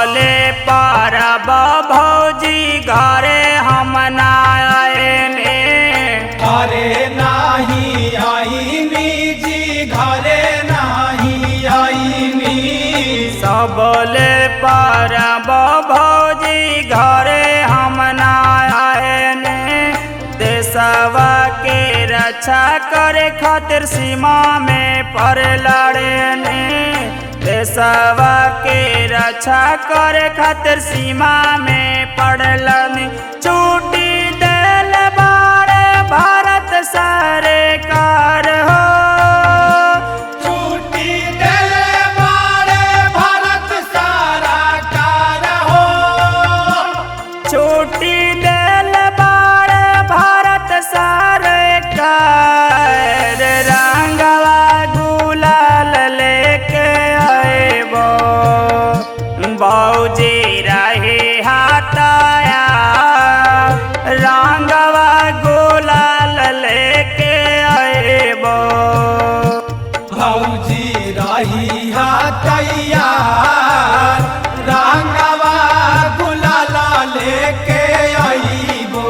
सबले परब भौजी घरे हम ना आएने। घरे नाही आईनी जी, घरे नाही आईनी। सबले परब भौजी घरे हम ना आएने। देशवा के रक्षा करे खातिर सीमा में पर लड़ेने। देशवा के रक्षा करे खातिर सीमा में पड़लनी। छुट्टी देल बारे भारत सरकार हो। छुट्टी देले बारे भारत सरकार हो। छुट्टी देल बारे भारत सरकार। रंगवा गुलाल लेके आएबो भौजी रही हाथाया। रंगवा गुलाल लेके आएबो भौजी रही तैयार। रंगवा गुलाल लेके आईबो।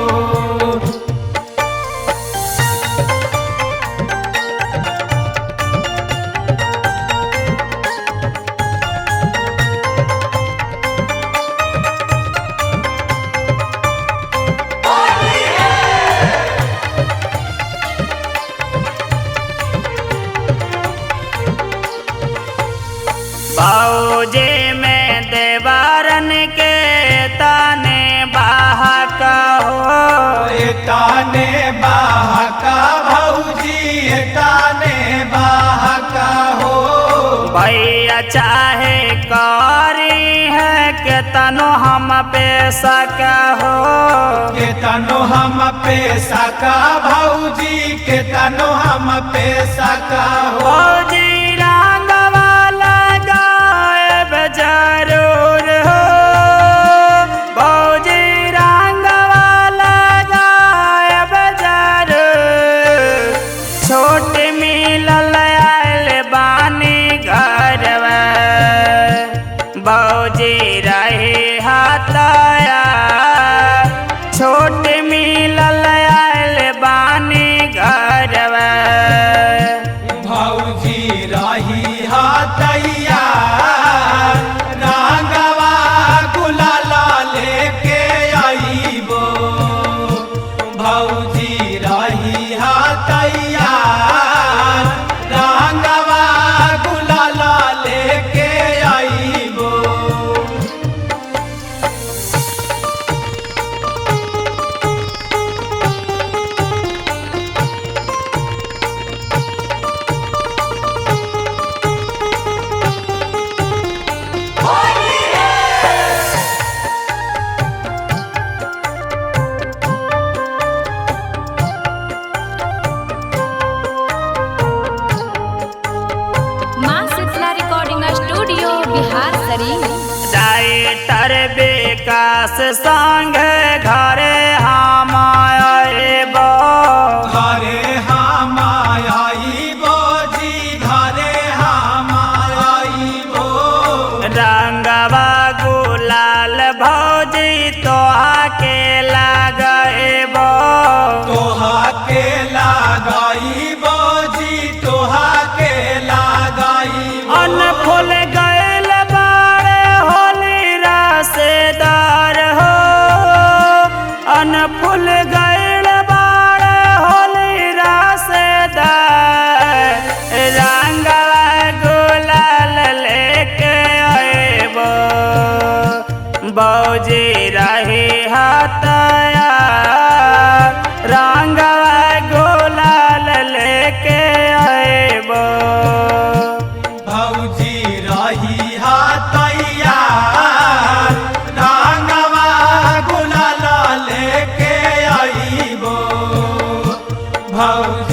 भौजी में देवारन के ताने बाहक हो। ताने बाहका भौजी, ताने बाहका हो। भैया चाहे कारी है के तनो हम पे सका हो। के तनो हम पे सका भौजी, के तनो हम पे सका हो। भौजी रंगवा लगाएब जरूर हो। भौजी रंगवा लगाएब जरूर। छोट मिलल आयल बानी घरवा। भौजी रही हाथाया। छोट मिलल आयल बानी घरवा। भौजी रही तैयार। रंगवा गुलाल लेके आईबो। भौजी रही तैयार। रंगवा गुलाल लेके आईबो। माँ Shitala recording studio Bihar Sharif. Writer विकास संग घरे हम आएबो। घरे हम आईबो जी, घरे हम आईबो। रंगवा गुलाल भौजी तोहा के लगाएबो। तोहा के लगाईबो जी, तोहा के लगाईबो। अन फूल गैल बारे होली रसेदार हो। अन फूल गैल बारे होली रसेदार। रंगवा गुलाल लेके आएबो भौजी रही हाथाया। रंगवा गुलाल लेके आएबो भौजी रही तैयार। रंगवा गुलाल लेके आईबो। भौजी